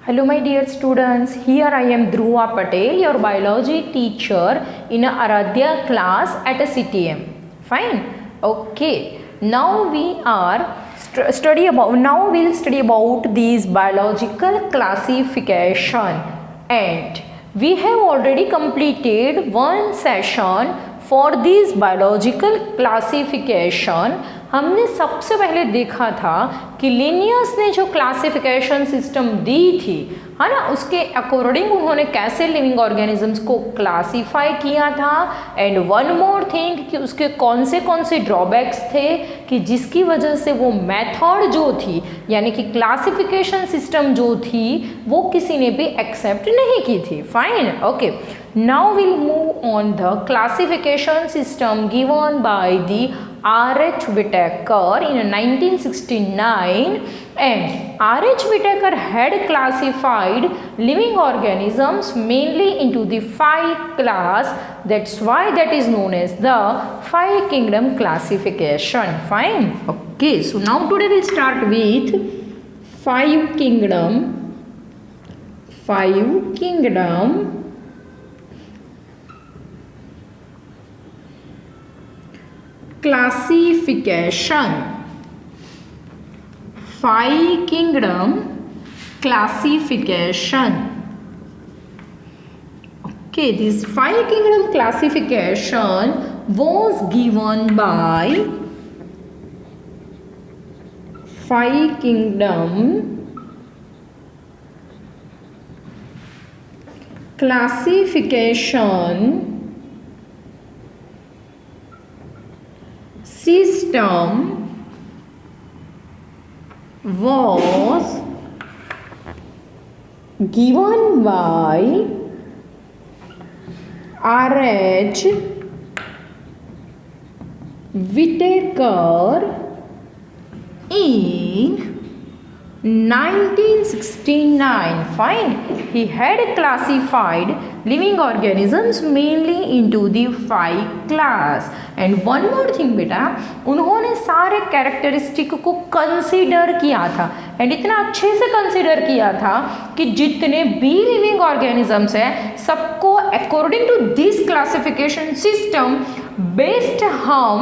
Hello my dear students, here I am Dhruva Patel, your biology teacher in a Aradhya class at a CTM. Fine. Okay. Now we'll study about these biological classification, and we have already completed one session for this biological classification. हमने सबसे पहले देखा था कि Linnaeus ने जो classification system दी थी, है ना, उसके अकॉर्डिंग उन्होंने कैसे लिविंग ऑर्गेनिजम्स को क्लासिफाई किया था। एंड वन मोर थिंग कि उसके कौन से ड्रॉबैक्स थे कि जिसकी वजह से वो मेथड जो थी, यानी कि क्लासिफिकेशन सिस्टम जो थी, वो किसी ने भी एक्सेप्ट नहीं की थी। Fine, okay. Now will move on the classification system given by the R.H. Whittaker in 1969, and R.H. Whittaker had classified living organisms mainly into the 5 class. That's why that is known as the 5 kingdom classification. Fine. Okay. So now today we'll start with 5 kingdom. 5 kingdom classification. 5 kingdom classification. Okay, this 5 kingdom classification was given by 5 kingdom classification system was given by R.H. Whittaker in 1969. Fine. He had classified living organisms mainly into the 5 class. And one more thing बेटा, उन्होंने सारे characteristic को consider किया था, and इतना अच्छे से consider किया था कि जितने भी लिविंग ऑर्गेनिजम्स हैं सबको according to this classification system based हम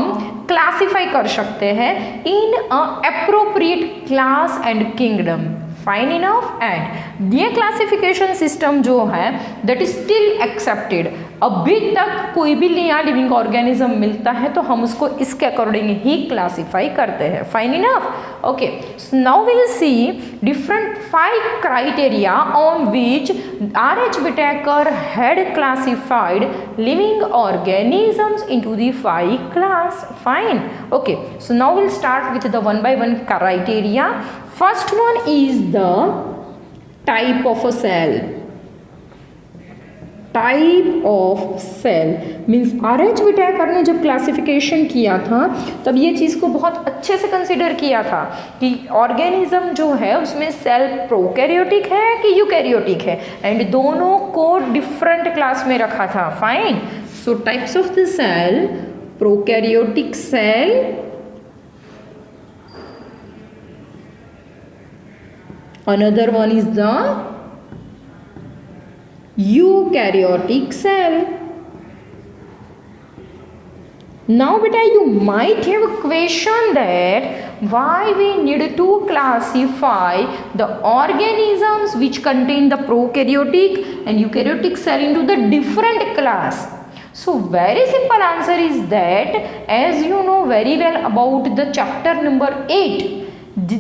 क्लासिफाई कर सकते हैं in appropriate class and kingdom. Fine enough. And ये क्लासिफिकेशन सिस्टम जो है दैट इज स्टिल एक्सेप्टेड। अभी तक कोई भी यहाँ लिविंग ऑर्गेनिज्म मिलता है तो हम उसको इसके अकॉर्डिंग ही क्लासिफाई करते हैं। Fine enough. Okay, now will see different 5 criteria on which R.H. Whittaker had classified living organisms into the 5 class. Fine. Okay, so now we'll start with the one by one criteria. First one is the type of a cell. Type of cell means R.H. Whittaker ने जब classification किया था तब ये चीज़ को बहुत अच्छे से कंसिडर किया था कि ऑर्गेनिज्म जो है उसमें सेल प्रोकैरियोटिक है कि यूकैरियोटिक है, एंड दोनों को डिफरेंट क्लास में रखा था। Fine. So types of the cell, prokaryotic cell, another one is the eukaryotic cell. Now beta, you might have a question that why we need to classify the organisms which contain the prokaryotic and eukaryotic cell into the different class. So very simple answer is that, as you know very well about the chapter number 8,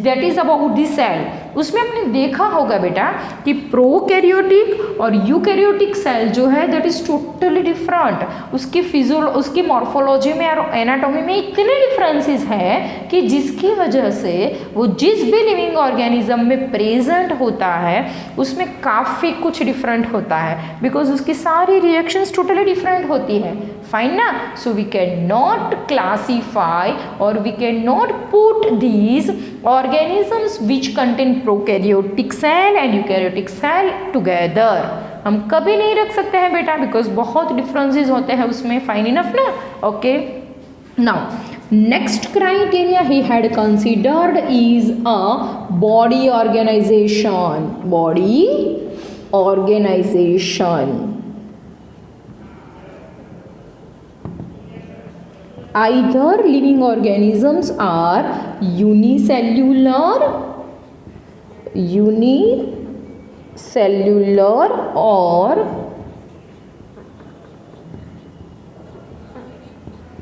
that is about the cell, उसमें आपने देखा होगा बेटा कि prokaryotic और eukaryotic cell जो है that is totally different. उसकी मॉर्फोलॉजी में और एनाटॉमी में इतने डिफरेंसेस हैं कि जिसकी वजह से वो जिस भी लिविंग ऑर्गेनिज्म में प्रेजेंट होता है उसमें काफ़ी कुछ डिफरेंट होता है, बिकॉज उसकी सारी रिएक्शंस टोटली डिफरेंट होती है। फाइन ना। So we can not classify और we can not put these organisms which contain prokaryotic cell and eukaryotic cell together. हम कभी नहीं रख सकते हैं बेटा, बिकॉज बहुत डिफरेंसेस होते हैं उसमें। फाइन इनफ ना। Okay, now Next criteria he had considered is a body organization. Body organization. Either living organisms are unicellular or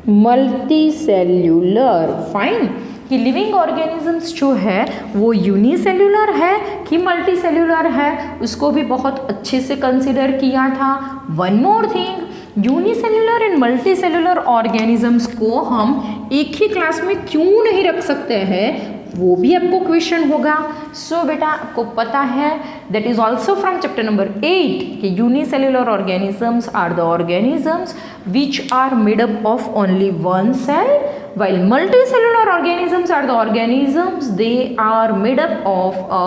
multicellular. Fine. कि लिविंग ऑर्गेनिजम्स जो है वो यूनिसेल्यूलर है कि मल्टीसेल्यूलर है, उसको भी बहुत अच्छे से कंसिडर किया था. One more thing, unicellular and multicellular organisms को हम एक ही क्लास में क्यों नहीं रख सकते हैं, वो भी आपको क्वेश्चन होगा. सो बेटा आपको पता है that is also from chapter number 8 कि unicellular organisms are the organisms which are made up of only one cell, while multicellular organisms are the organisms they are made up of a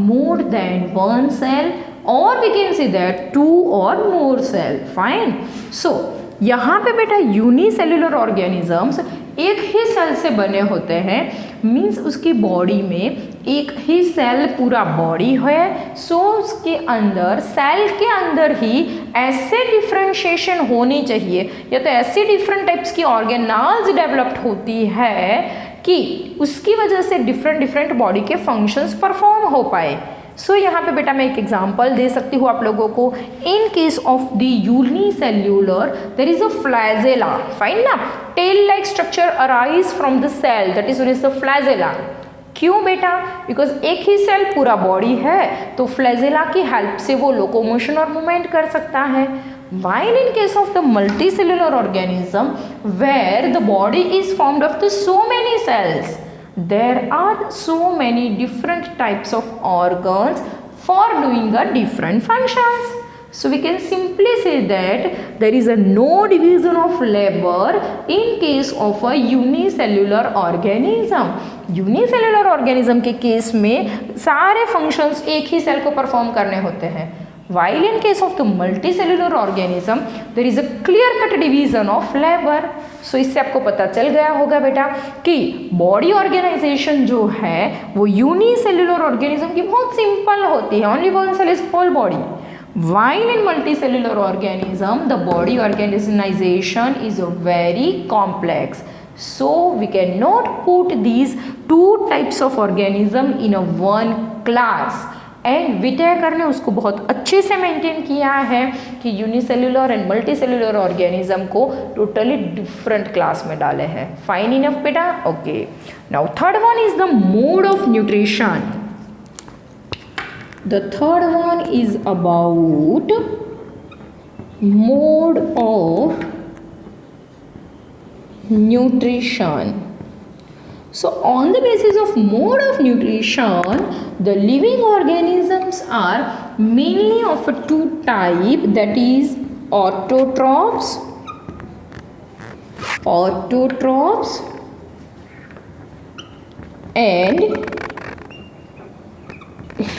more than one cell, or we can say that two or more cell. Fine. So यहाँ पे बेटा unicellular organisms एक ही cell से बने होते हैं, means उसकी body में एक ही सेल पूरा बॉडी है. सो उसके अंदर सेल के अंदर ही ऐसे डिफ्रेंशिएशन होनी चाहिए या तो ऐसी डिफरेंट टाइप्स की ऑर्गेनाल्स डेवलप्ड होती है कि उसकी वजह से डिफरेंट बॉडी के फंक्शंस परफॉर्म हो पाए. सो यहाँ पे बेटा मैं एक एग्जांपल दे सकती हूँ आप लोगों को. In case of the unicellular there is a flagella. Fine ना. Tail like structure arise from the cell, that is the flagella. क्यों बेटा? बिकॉज एक ही सेल पूरा बॉडी है तो फ्लैजेला की हेल्प से वो लोकोमोशन और मूवमेंट कर सकता है. While in case of the multicellular organism where the body is formed of the so many cells, there are so many different types of organs for doing a different functions. So we can simply say that there is a no division of labor in case of a unicellular organism. Unicellular organism के case में सारे functions एक ही cell को perform करने होते हैं. While in case of the multicellular organism there is a clear cut division of labor. So इससे आपको पता चल गया होगा बेटा कि बॉडी ऑर्गेनाइजेशन जो है वो यूनिसेल्युलर ऑर्गेनिज्म की बहुत सिंपल होती है. Only one cell is whole body. While in multicellular organism the body organization is very complex. So we cannot put these two types of organism in a one class. And Whittaker ने उसको बहुत अच्छे से maintain किया है कि unicellular and multicellular organism को totally different class में डाले हैं. फाइन इनफ बेटा. Okay. Now third one is the mode of nutrition. The third one is about mode of nutrition. So on the basis of mode of nutrition, the living organisms are mainly of a two type, that is autotrophs and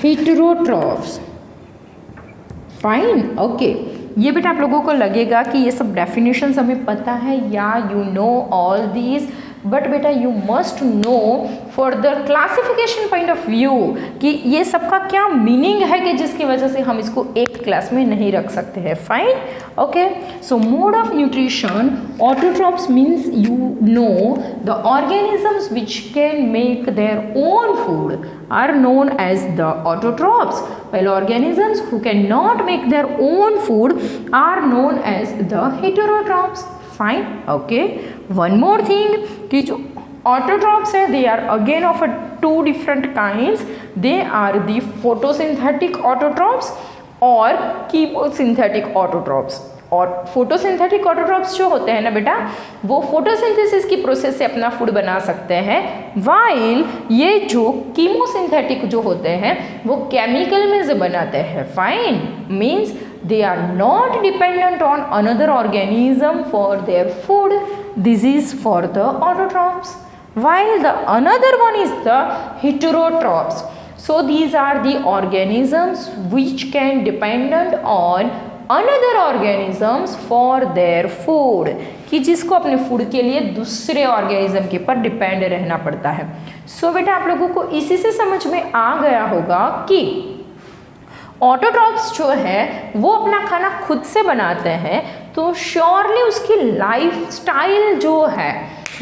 heterotrophs. Fine. Okay. ये बेटा आप लोगों को लगेगा कि ये सब definitions हमें पता है या you know all these, but बेटा you must know for the classification point of view कि ये सबका क्या मीनिंग है कि जिसकी वजह से हम इसको एक क्लास में नहीं रख सकते हैं. Fine. Okay. So mode of nutrition, autotrophs means you know the organisms which can make their own food are known as the autotrophs, while organisms who cannot make their own food are known as the heterotrophs. Fine. Okay. One more thing कि जो autotrophs है they are again of a two different kinds. They are the photosynthetic autotrophs और chemosynthetic autotrophs. और photosynthetic autotrophs जो होते हैं ना बेटा वो फोटोसिंथेसिस की प्रोसेस से अपना फूड बना सकते हैं, वाइल ये जो कीमोसिंथेटिक जो होते हैं वो केमिकल में से बनाते हैं. Fine. Means they are not dependent on another organism for their food. This is for the autotrophs, while the another one is the heterotrophs. So these are the organisms which can dependent on another organisms for their food, कि जिसको अपने food के लिए दूसरे organism के ऊपर depend रहना पड़ता है। सो बेटा आप लोगों को इसी से समझ में आ गया होगा कि ऑटोट्रॉफ्स जो है वो अपना खाना खुद से बनाते हैं, तो श्योरली उसकी लाइफ स्टाइल जो है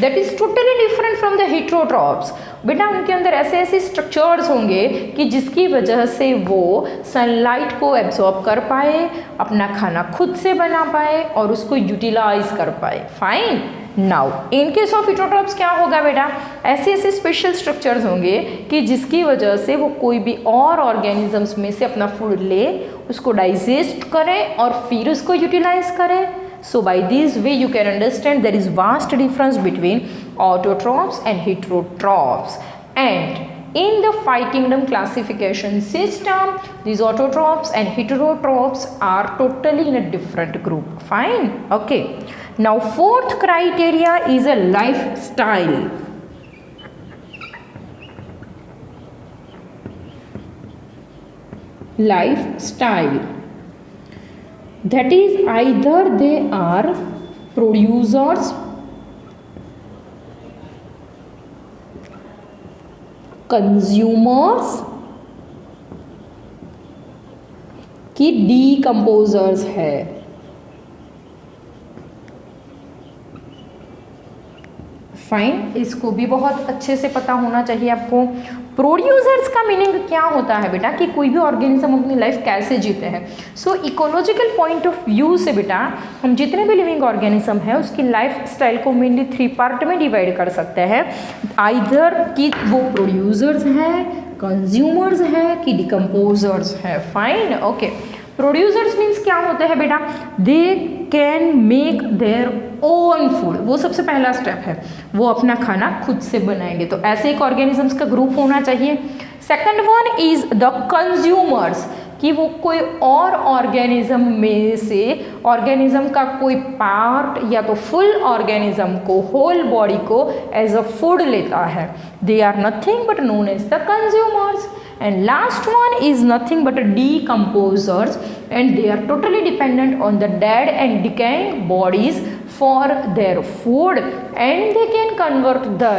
that is totally different from the heterotrophs. बेटा उनके अंदर ऐसे ऐसे स्ट्रक्चर्स होंगे कि जिसकी वजह से वो सनलाइट को एब्जॉर्ब कर पाए, अपना खाना खुद से बना पाए और उसको यूटिलाइज कर पाए। Fine. Now in case of heterotrophs क्या होगा बेटा, ऐसे ऐसे स्पेशल स्ट्रक्चर्स होंगे कि जिसकी वजह से वो कोई भी और ऑर्गेनिजम्स में से अपना फूड ले, उसको डाइजेस्ट करे और फिर उसको यूटिलाइज करे। So by this way you can understand there is vast difference between autotrophs and heterotrophs. And in the five kingdom classification system, these autotrophs and heterotrophs are totally in a different group. Fine. Okay. Now fourth criteria is a lifestyle. Lifestyle. That is either they are producers, consumers कि decomposers है। Fine, इसको भी बहुत अच्छे से पता होना चाहिए आपको। प्रोड्यूसर्स का मीनिंग क्या होता है बेटा, कि कोई भी ऑर्गेनिज्म अपनी लाइफ कैसे जीते हैं। सो इकोलॉजिकल पॉइंट ऑफ व्यू से बेटा हम जितने भी लिविंग ऑर्गेनिज्म है उसकी लाइफ स्टाइल को मेनली 3 पार्ट में डिवाइड कर सकते हैं। आइदर कि वो प्रोड्यूसर्स हैं, कंज्यूमर्स हैं कि डिकम्पोजर्स हैं। फाइन। ओके। प्रोड्यूसर्स मीन्स क्या होते हैं बेटा, they can make their own food, वो सबसे पहला स्टेप है, वो अपना खाना खुद से बनाएंगे। तो ऐसे एक ऑर्गेनिजम्स का ग्रुप होना चाहिए। Second one is the consumers, कि वो कोई और ऑर्गेनिज्म में से ऑर्गेनिज्म का कोई पार्ट या तो फुल ऑर्गेनिज्म को, होल बॉडी को एज अ फूड लेता है। They are nothing but known as the consumers. And last one is nothing but decomposers, and they are totally dependent on the dead and decaying bodies for their food, and they can convert the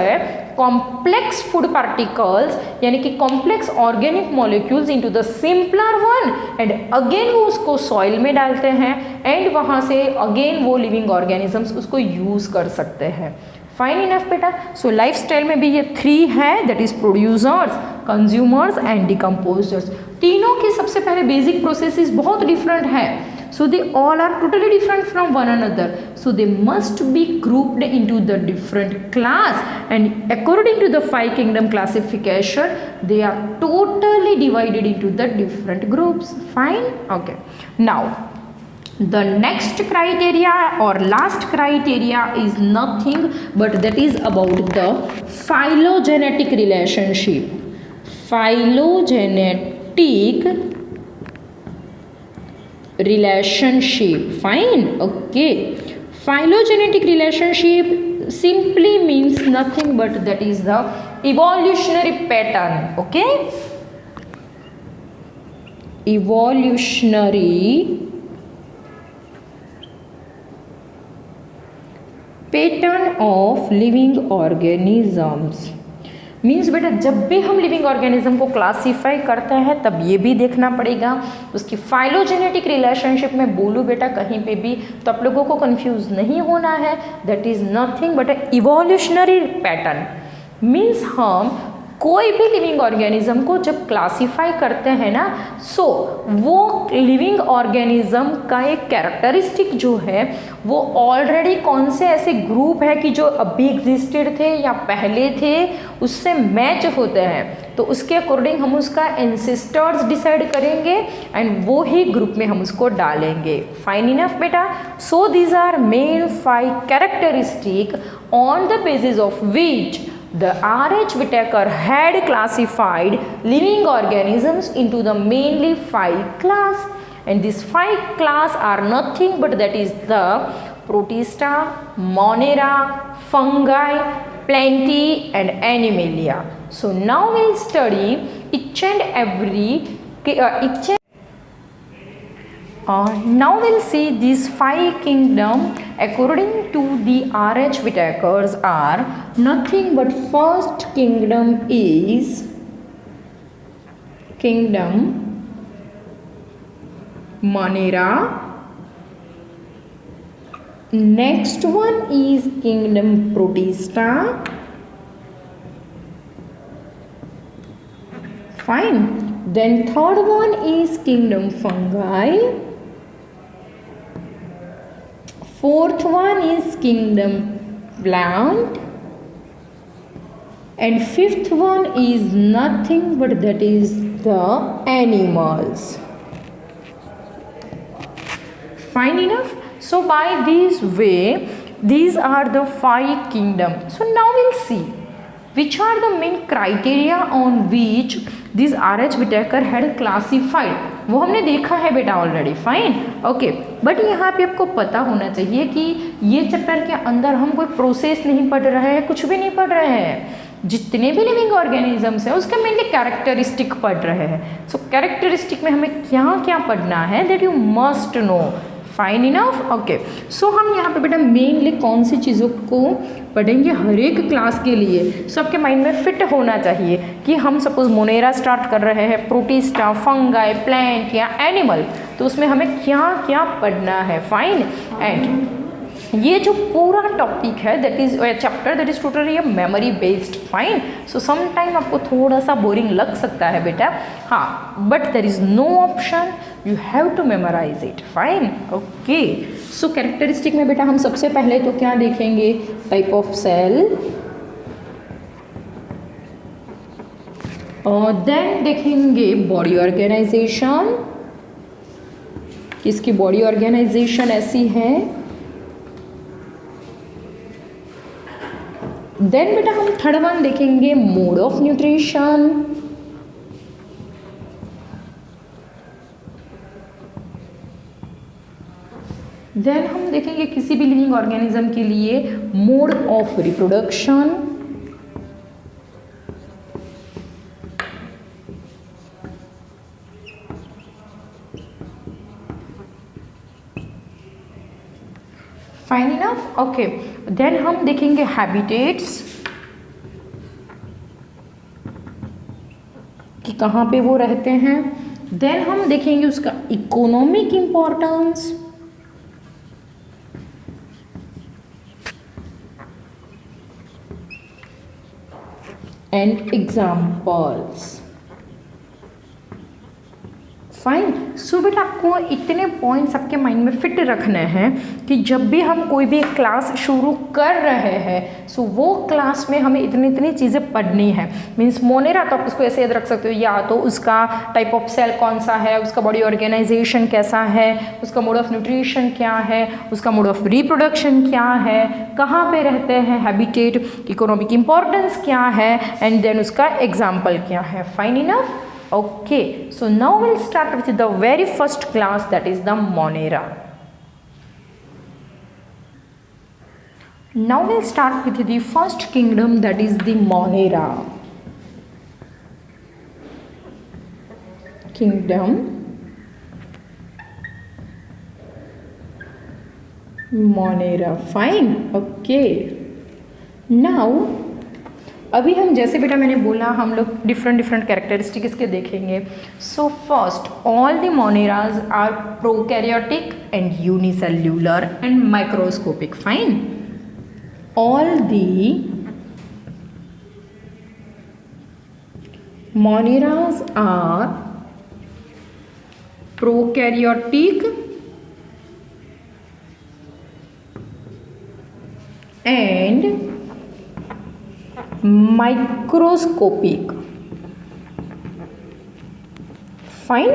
complex food particles यानी कि complex organic molecules into the simpler one, and again वो उसको soil में डालते हैं and वहाँ से again वो living organisms उसको use कर सकते हैं। फाइन इनफ बेटा। सो लाइफ स्टाइल में भी ये 3 है, that is producers, consumers and decomposers. तीनों की सबसे पहले बेसिक प्रोसेसेस बहुत डिफरेंट है। So they all are totally different from one another, so they must be grouped into the different class, and according to the 5 kingdom classification they are totally divided into the different groups. Fine. Okay. Now the next criteria or last criteria is nothing but that is about the phylogenetic relationship. Phylogenetic relationship. Fine. Okay. Phylogenetic relationship simply means nothing but that is the evolutionary pattern. Okay. Evolutionary pattern of living organisms means बेटा जब भी हम living organism को classify करते हैं तब ये भी देखना पड़ेगा उसकी फाइलोजेनेटिक रिलेशनशिप में बोलूँ बेटा कहीं पे भी तो आप लोगों को कंफ्यूज नहीं होना है। That is nothing but evolutionary pattern means हम कोई भी लिविंग ऑर्गेनिज्म को जब क्लासीफाई करते हैं ना सो वो लिविंग ऑर्गेनिज्म का एक कैरेक्टरिस्टिक जो है वो ऑलरेडी कौन से ऐसे ग्रुप है कि जो अभी एग्जिस्टेड थे या पहले थे उससे मैच होते हैं तो उसके अकॉर्डिंग हम उसका एंसेस्टर्स डिसाइड करेंगे एंड वो ही ग्रुप में हम उसको डालेंगे। फाइन इनफ बेटा। So these are main 5 characteristic on the basis of which the R.H. Whitaker had classified living organisms into the mainly 5 class, and these 5 class are nothing but that is the Protista, Monera, Fungi, Plantae and Animalia. So now we'll study each and every Now we'll see these 5 kingdom according to the R.H. Whitakers are nothing but first kingdom is kingdom Monera, next one is kingdom Protista, fine, then third one is kingdom Fungi, fourth one is kingdom Plant, and fifth one is nothing but that is the animals. Fine enough. So by this way, these are the 5 kingdoms. So now we'll see which are the main criteria on which this R.H. Whitaker had classified. वो हमने देखा है बेटा already, fine, okay. But यहाँ पे आपको पता होना चाहिए कि ये चैप्टर के अंदर हम कोई प्रोसेस नहीं पढ़ रहे हैं, कुछ भी नहीं पढ़ रहे हैं। जितने भी लिविंग ऑर्गेनिजम्स है उसका मेनली कैरेक्टरिस्टिक पढ़ रहे हैं। सो कैरेक्टरिस्टिक में हमें क्या क्या पढ़ना है that you must know, fine enough, okay. So हम यहाँ पे बेटा मेनली कौन सी चीज़ों को पढ़ेंगे हर एक क्लास के लिए, सो आपके माइंड में फिट होना चाहिए कि हम सपोज मोनेरा स्टार्ट कर रहे हैं, प्रोटिस्टा, फंगाई, प्लांट या एनिमल, तो उसमें हमें क्या क्या पढ़ना है, फाइन। एंड ये जो पूरा टॉपिक है that is chapter that is totally memory based, fine. So some time आपको थोड़ा सा बोरिंग लग सकता है बेटा, हाँ, but there is no option, you have to memorise it, fine, okay. So characteristic में बेटा हम सबसे पहले तो क्या देखेंगे, टाइप ऑफ सेल, और देन देखेंगे बॉडी ऑर्गेनाइजेशन, किसकी बॉडी ऑर्गेनाइजेशन ऐसी है। देन बेटा हम थर्ड वन देखेंगे मोड ऑफ न्यूट्रिशन, देन हम देखेंगे किसी भी लिविंग ऑर्गेनिज्म के लिए mode of reproduction, fine enough, okay. Then हम देखेंगे हैबिटेट्स कि कहाँ पे वो रहते हैं, देन हम देखेंगे उसका economic importance, and examples, fine. So बेटा आपको इतने पॉइंट्स आपके माइंड में फिट रखने हैं कि जब भी हम कोई भी क्लास शुरू कर रहे हैं सो वो क्लास में हमें इतनी इतनी चीज़ें पढ़नी है। मीन्स मोनेरा तो आप उसको ऐसे याद रख सकते हो, या तो उसका टाइप ऑफ सेल कौन सा है, उसका बॉडी ऑर्गेनाइजेशन कैसा है, उसका मोड ऑफ न्यूट्रिशन क्या है, उसका मोड ऑफ रिप्रोडक्शन क्या है, कहाँ पे रहते हैं, हैबिटेट, इकोनॉमिक इम्पोर्टेंस क्या है, एंड देन उसका एग्जाम्पल क्या है, fine enough, okay. So now we'll start with the very first class, that is the Monera. Now we'll start with the first kingdom, that is the Monera. Kingdom Monera, fine, okay. Now अभी हम जैसे बेटा मैंने बोला हम लोग different characteristic इसके देखेंगे। So first, all the moneras are prokaryotic and unicellular and microscopic, fine. All the moneras are prokaryotic and microscopic, fine.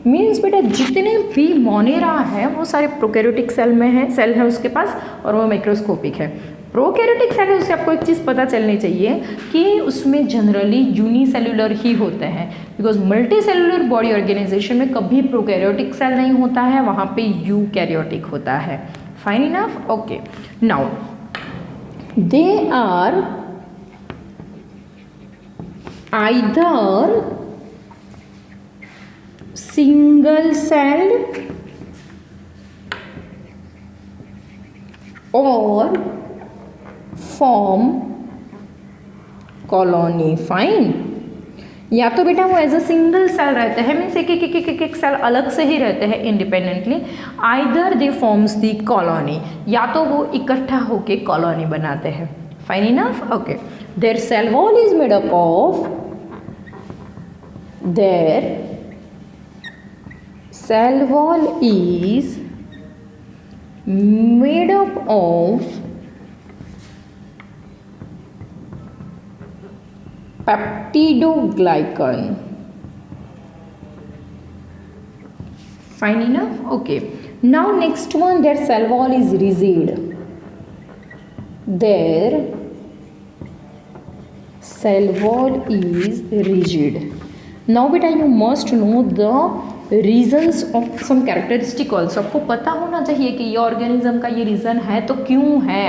Means बेटा जितने भी मोनेरा है वो सारे प्रोकैरियोटिक सेल में है, सेल है उसके पास, और वो माइक्रोस्कोपिक है। प्रोकैरियोटिक सेल है उससे आपको एक चीज़ पता चलनी चाहिए कि उसमें जनरली यूनिसेल्युलर ही होते हैं, because multi cellular body organisation में कभी प्रोकैरियोटिक सेल नहीं होता है, वहाँ पे यूकैरियोटिक होता है, fine enough, okay. Now they are either single celled or form colony. Fine. या तो बेटा वो एज अ सिंगल सेल रहते हैं, मीन्स एक सेल अलग से ही रहते हैं independently. Either they forms the colony, या तो वो इकट्ठा होके कॉलोनी बनाते हैं. Fine enough. Okay. There cell wall is made up of their cell wall is made up of peptidoglycan. Fine enough. Okay. Now next one, their cell wall is rigid. Their cell wall is rigid. Now beta you must know the reasons of some characteristic also. आपको पता होना चाहिए कि ये organism का ये reason है तो क्यों है,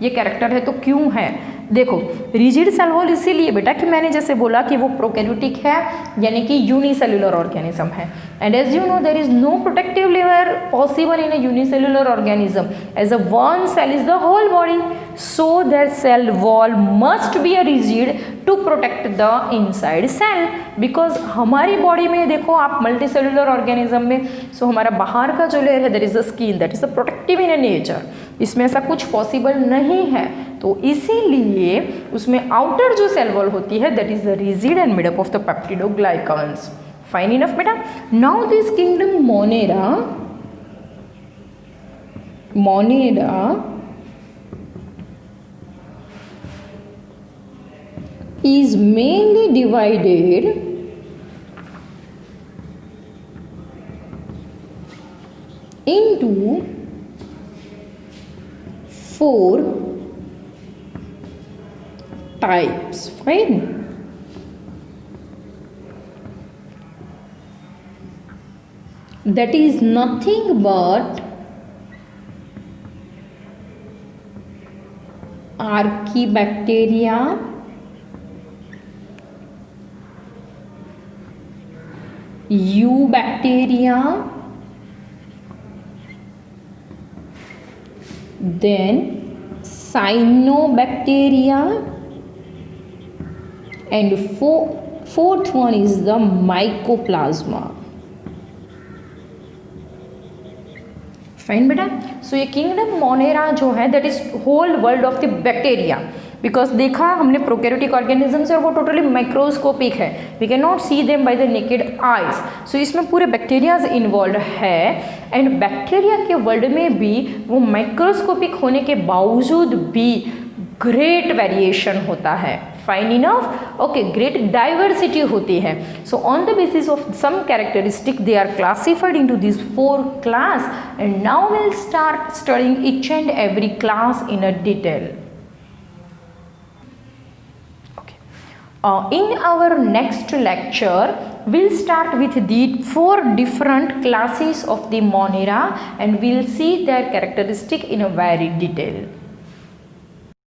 ये कैरेक्टर है तो क्यों है. देखो रिजिड सेल वॉल इसीलिए बेटा कि मैंने जैसे बोला कि वो प्रोकैरियोटिक है, यानी कि यूनिसेल्युलर ऑर्गेनिज्म है. And as you know there is no protective layer possible in a unicellular organism as a one cell is the whole body. So there cell wall must be a rigid to protect the inside cell. Because हमारी body में देखो आप multicellular organism में, सो हमारा बाहर का जो layer है that is the skin, that is the protective in nature. इसमें ऐसा कुछ पॉसिबल नहीं है, तो इसीलिए उसमें आउटर जो सेल वॉल होती है that is the rigid and made up of the peptidoglycans. Fine enough बेटा. Now this kingdom Monera is mainly divided into 4 types. Fine. That is nothing but Archaebacteria, Eubacteria, then Cyanobacteria, and fourth one is the Mycoplasma. Fine बेटा. So ये kingdom Monera जो है that is whole world of the bacteria. Because देखा हमने prokaryotic organisms और वो totally microscopic है, we can not see them by the naked eyes. So इसमें पूरे बैक्टीरियाज इन्वॉल्व है. एंड बैक्टीरिया के वर्ल्ड में भी वो माइक्रोस्कोपिक होने के बावजूद भी ग्रेट वेरिएशन होता है. Fine enough. Okay. Great diversity होती है. So on the basis of some characteristic they are classified into this 4 class. And now will start studying each and every class in a detail. In our next lecture, we'll start with the 4 different classes of the Monera and we'll see their characteristic in a very detail.